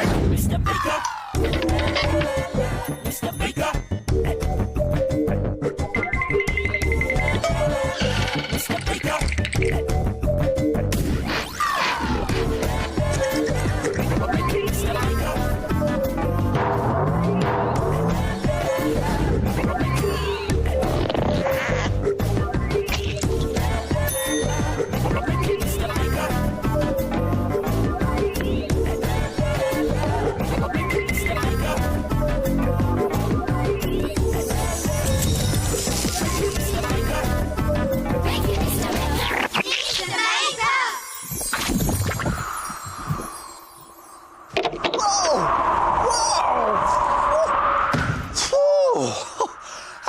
Mr. Baker. Mr. Baker. Mr. Baker.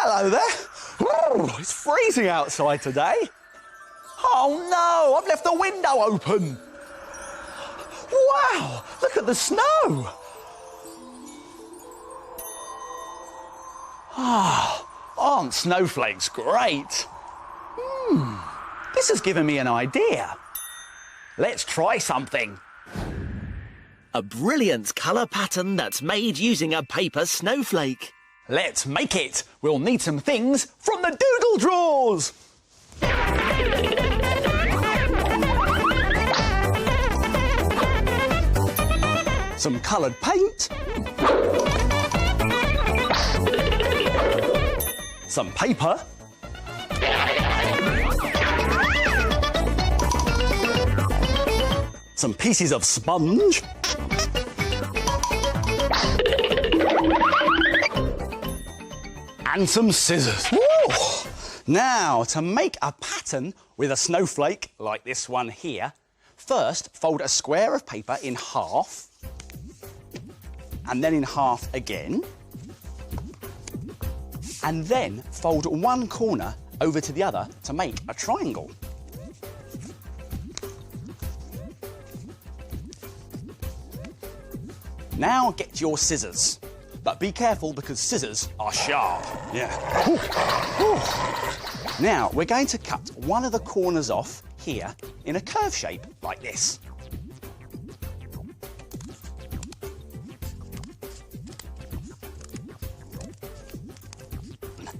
Hello there. It's freezing outside today. Oh no, I've left the window open. Wow, look at the snow. Aren't snowflakes great? This has given me an idea. Let's try something. A brilliant colour pattern that's made using a paper snowflake. Let's make it. We'll need some things from the doodle drawers. Some coloured paint. Some paper. Some pieces of sponge. And some scissors. Woo! Now, to make a pattern with a snowflake like this one here, first fold a square of paper in half, and then in half again, and then fold one corner over to the other to make a triangle. Now get your scissors. But be careful because scissors are sharp. Yeah. Now, we're going to cut one of the corners off here in a curve shape like this.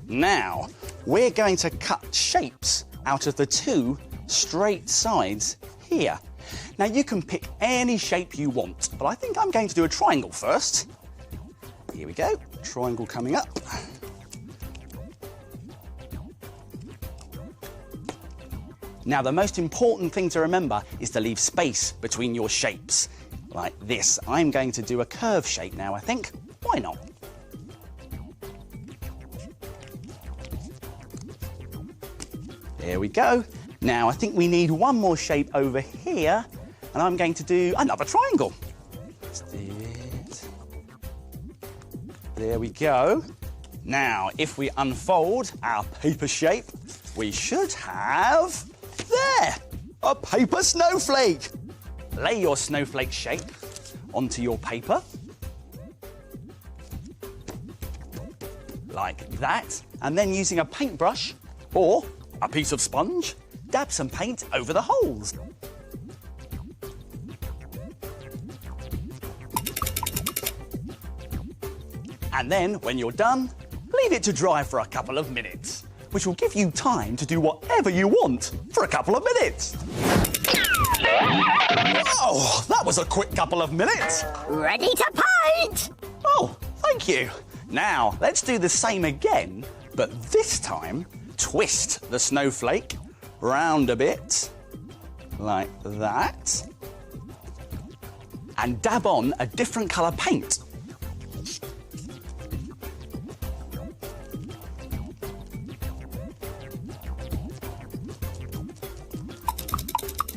Now, we're going to cut shapes out of the two straight sides here. Now, you can pick any shape you want, but I think I'm going to do a triangle first. Here we go, triangle coming up. Now, the most important thing to remember is to leave space between your shapes, like this. I'm going to do a curve shape now, I think. Why not? There we go. Now, I think we need one more shape over here, and I'm going to do another triangle. Let's do it. There we go. Now, if we unfold our paper shape, we should have, there, a paper snowflake. Lay your snowflake shape onto your paper, like that, and then using a paintbrush or a piece of sponge, dab some paint over the holes. And then, when you're done, leave it to dry for a couple of minutes, which will give you time to do whatever you want for a couple of minutes. Oh, that was a quick couple of minutes. Ready to paint! Oh, thank you. Now, let's do the same again, but this time, twist the snowflake round a bit, like that, and dab on a different colour paint.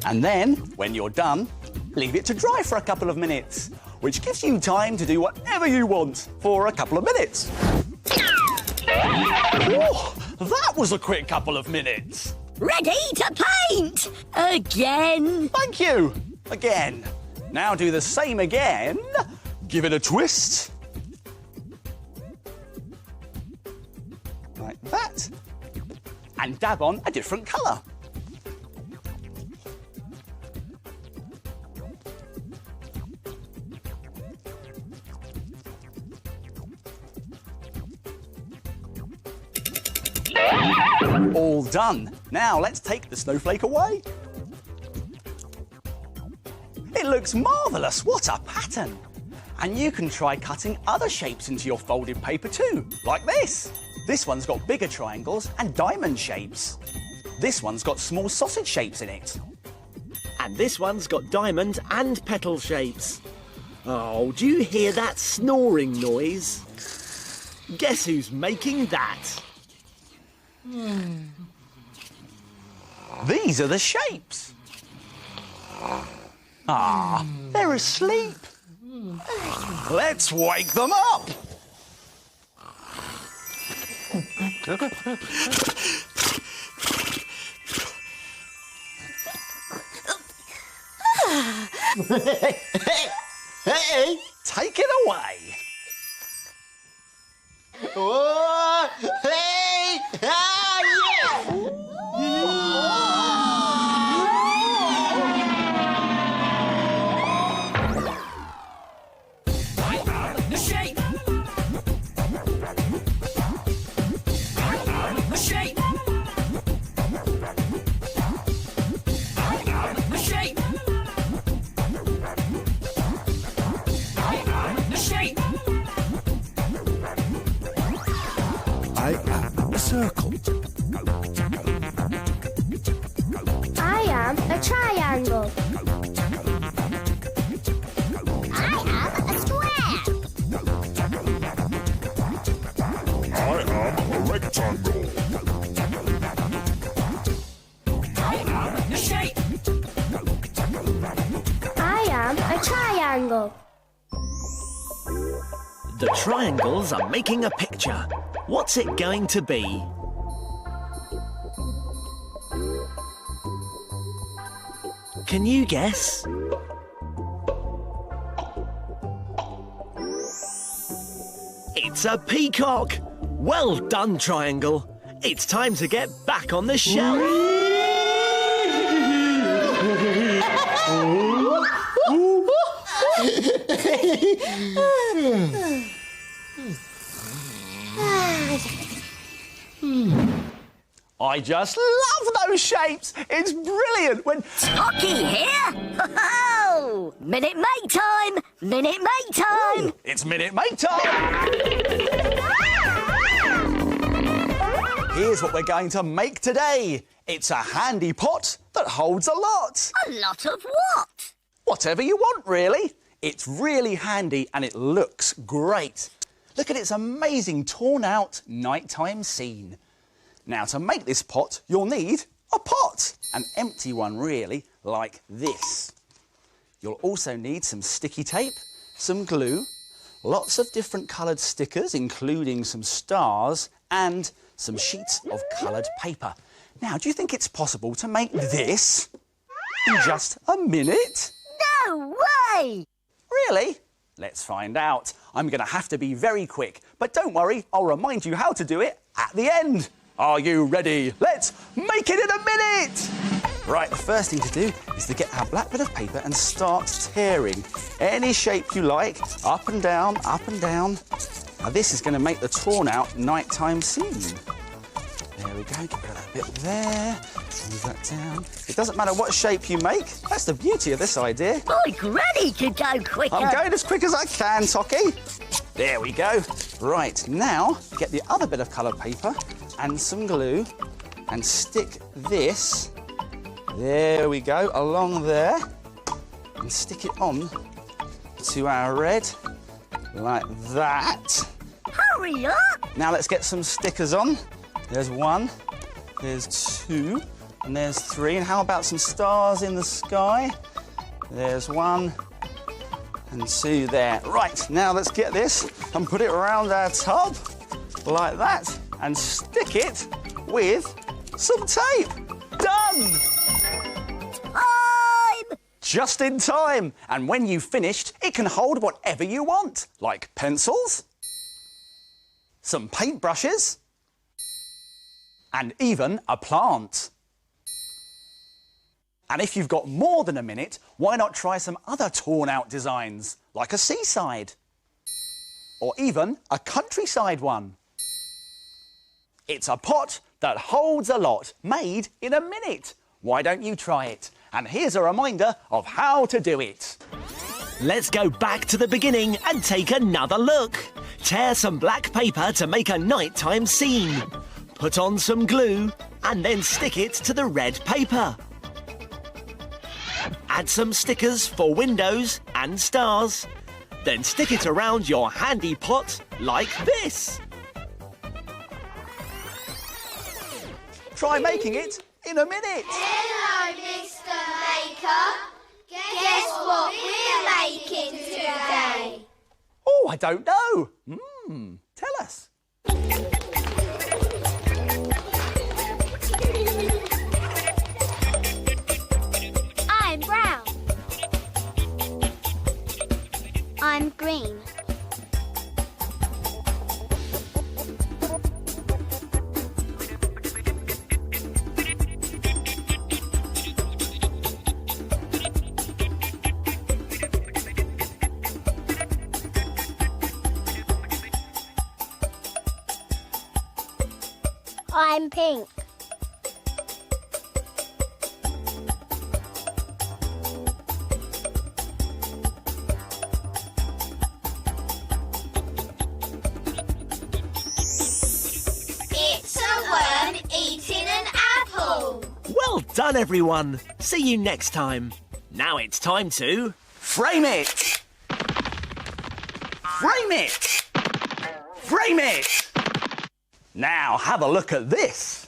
And then, when you're done, leave it to dry for a couple of minutes, which gives you time to do whatever you want for a couple of minutes. Oh, that was a quick couple of minutes. Ready to paint! Again! Thank you. Again. Now do the same again. Give it a twist. Like that. And dab on a different colour. All done. Now let's take the snowflake away. It looks marvellous. What a pattern. And you can try cutting other shapes into your folded paper too, like this. This one's got bigger triangles and diamond shapes. This one's got small sausage shapes in it. And this one's got diamond and petal shapes. Oh, do you hear that snoring noise? Guess who's making that? These are the shapes. Ah, they're asleep. Let's wake them up. Hey! Take it away. Whoa! Hey! Ah, The shape. The shape. The shape. The shape. I am a circle. I am a triangle. I am a square. I am a rectangle. The shape. I am a triangle. The triangles are making a picture. What's it going to be? Can you guess? It's a peacock! Well done, Triangle. It's time to get back on the shelf. I just love those shapes. It's brilliant when... Hockey here. Ho-ho! Minute Make time. Minute Make time. It's Minute Make time. Here's what we're going to make today. It's a handy pot that holds a lot. A lot of what? Whatever you want, really. It's really handy and it looks great. Look at its amazing torn-out nighttime scene. Now, to make this pot, you'll need a pot. An empty one, really, like this. You'll also need some sticky tape, some glue, lots of different coloured stickers, including some stars, and some sheets of coloured paper. Now, do you think it's possible to make this in just a minute? No way! Really? Let's find out. I'm going to have to be very quick, but don't worry, I'll remind you how to do it at the end. Are you ready? Let's make it in a minute! Right, the first thing to do is to get our black bit of paper and start tearing any shape you like, up and down, up and down. Now this is going to make the torn-out nighttime scene. There we go, get rid of that bit there, move that down. It doesn't matter what shape you make, that's the beauty of this idea. My granny could go quicker. I'm going as quick as I can, Tocky. There we go. Right, now get the other bit of coloured paper and some glue and stick this, there we go, along there, and stick it on to our red, like that. Hurry up! Now let's get some stickers on. There's one, there's two, and there's three. And how about some stars in the sky? There's one and two there. Right, now let's get this and put it around our tub, like that, and stick it with some tape. Done! Time! Just in time. And when you've finished, it can hold whatever you want, like pencils, some paintbrushes, and even a plant. And if you've got more than a minute, why not try some other torn-out designs, like a seaside, or even a countryside one? It's a pot that holds a lot, made in a minute. Why don't you try it? And here's a reminder of how to do it. Let's go back to the beginning and take another look. Tear some black paper to make a nighttime scene. Put on some glue and then stick it to the red paper. Add some stickers for windows and stars. Then stick it around your handy pot like this. Try making it in a minute. Hello, Mr. Maker. Guess what we're making today? Oh, I don't know. Tell us. I'm brown. I'm green. I'm pink. It's a worm eating an apple. Well done, everyone. See you next time. Now it's time to... Frame it. Frame it. Frame it. Now have a look at this.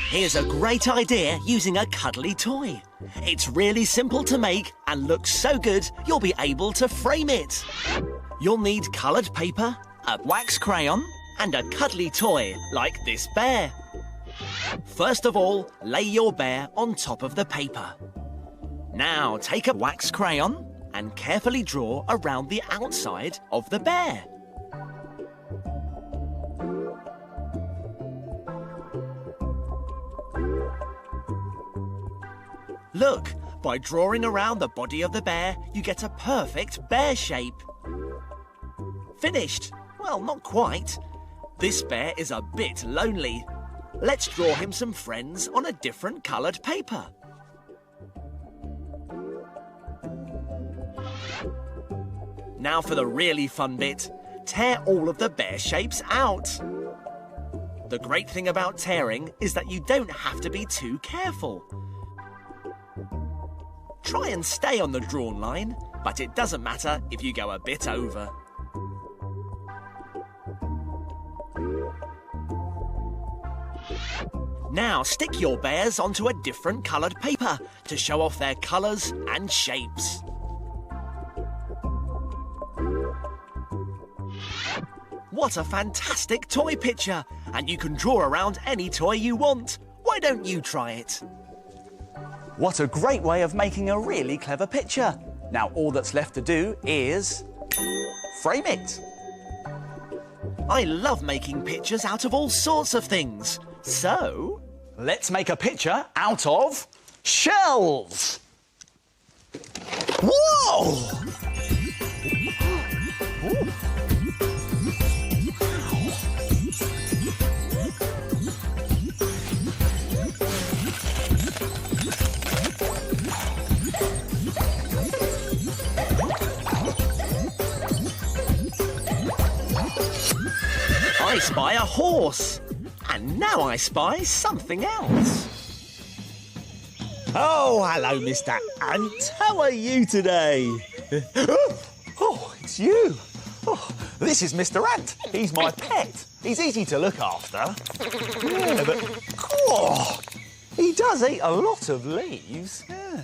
Here's a great idea using a cuddly toy. It's really simple to make and looks so good you'll be able to frame it. You'll need coloured paper, a wax crayon and a cuddly toy like this bear. First of all, lay your bear on top of the paper. Now take a wax crayon and carefully draw around the outside of the bear. Look, by drawing around the body of the bear, you get a perfect bear shape. Finished? Well, not quite. This bear is a bit lonely. Let's draw him some friends on a different coloured paper. Now for the really fun bit. Tear all of the bear shapes out. The great thing about tearing is that you don't have to be too careful. Try and stay on the drawn line, but it doesn't matter if you go a bit over. Now stick your bears onto a different coloured paper to show off their colours and shapes. What a fantastic toy picture! And you can draw around any toy you want. Why don't you try it? What a great way of making a really clever picture. Now all that's left to do is frame it. I love making pictures out of all sorts of things. So, let's make a picture out of shells. Whoa! I spy a horse. And now I spy something else. Oh, hello, Mr. Ant. How are you today? Oh, it's you. Oh, this is Mr. Ant. He's my pet. He's easy to look after. Yeah, but he does eat a lot of leaves. Yeah.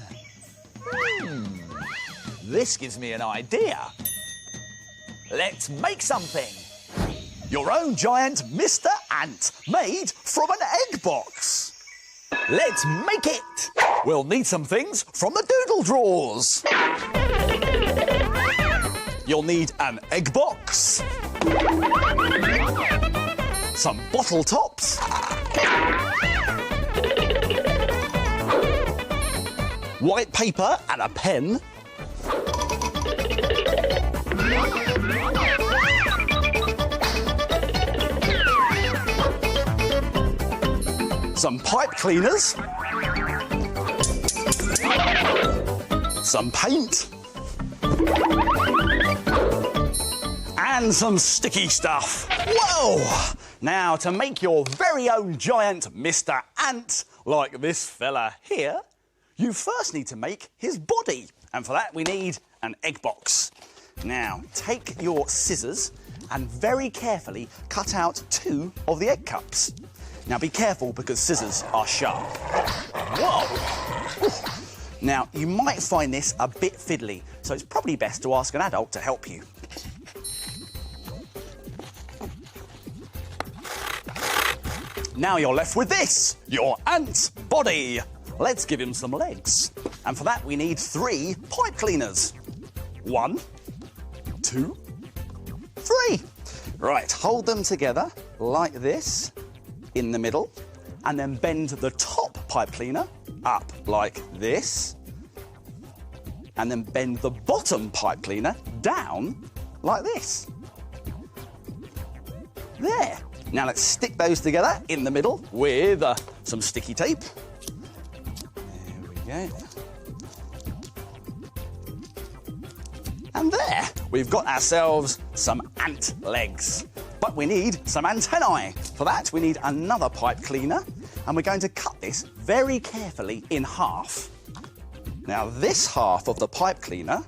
This gives me an idea. Let's make something. Your own giant Mr. Ant, made from an egg box. Let's make it. We'll need some things from the doodle drawers. You'll need an egg box, some bottle tops, white paper and a pen, some pipe cleaners, some paint, and some sticky stuff. Whoa! Now, to make your very own giant Mr. Ant, like this fella here, you first need to make his body. And for that, we need an egg box. Now, take your scissors and very carefully cut out 2 of the egg cups. Now, be careful because scissors are sharp. Whoa! Now, you might find this a bit fiddly, so it's probably best to ask an adult to help you. Now you're left with this, your ant's body. Let's give him some legs. And for that, we need 3 pipe cleaners. 1, 2, 3. Right, hold them together like this in the middle, and then bend the top pipe cleaner up like this, and then bend the bottom pipe cleaner down like this. There. Now let's stick those together in the middle with some sticky tape. There we go. And there, we've got ourselves some ant legs. But we need some antennae. For that, we need another pipe cleaner, and we're going to cut this very carefully in half. Now, this half of the pipe cleaner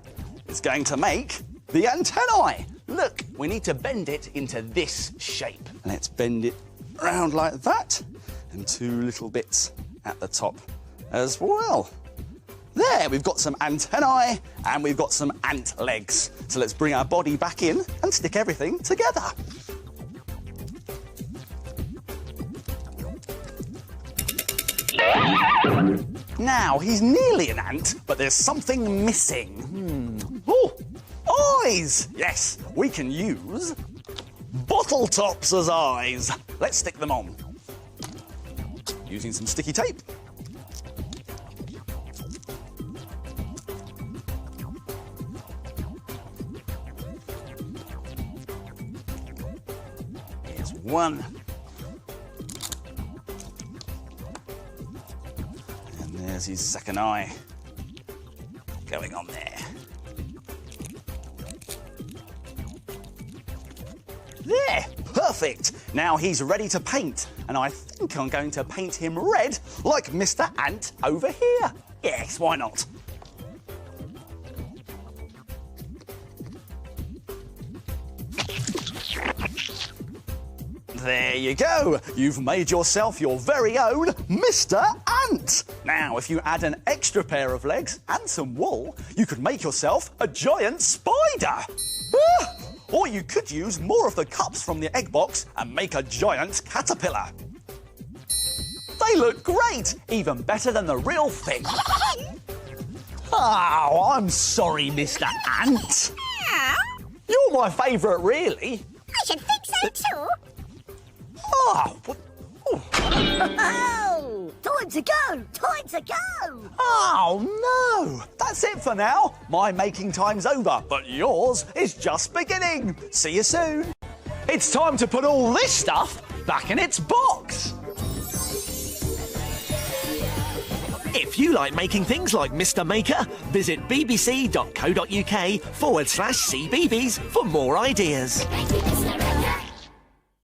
is going to make the antennae. Look, we need to bend it into this shape. Let's bend it round like that, and 2 little bits at the top as well. There, we've got some antennae and we've got some ant legs. So let's bring our body back in and stick everything together. Now, he's nearly an ant, but there's something missing. Oh, eyes! Yes, we can use bottle tops as eyes. Let's stick them on. Using some sticky tape. Here's 1. And there's his second eye going on there. There, perfect. Now he's ready to paint, and I think I'm going to paint him red like Mr. Ant over here. Yes, why not? There you go. You've made yourself your very own Mr. Ant. Now, if you add an extra pair of legs and some wool, you could make yourself a giant spider. Ah! Or you could use more of the cups from the egg box and make a giant caterpillar. They look great, even better than the real thing. Oh, I'm sorry, Mr. Ant. You're my favourite, really. I should think so too. Oh, Oh, time to go! Time to go! oh no! That's it for now. My making time's over, but yours is just beginning. See you soon. It's time to put all this stuff back in its box. If you like making things like Mr. Maker, visit bbc.co.uk/CBeebies for more ideas. Thank you, Mr.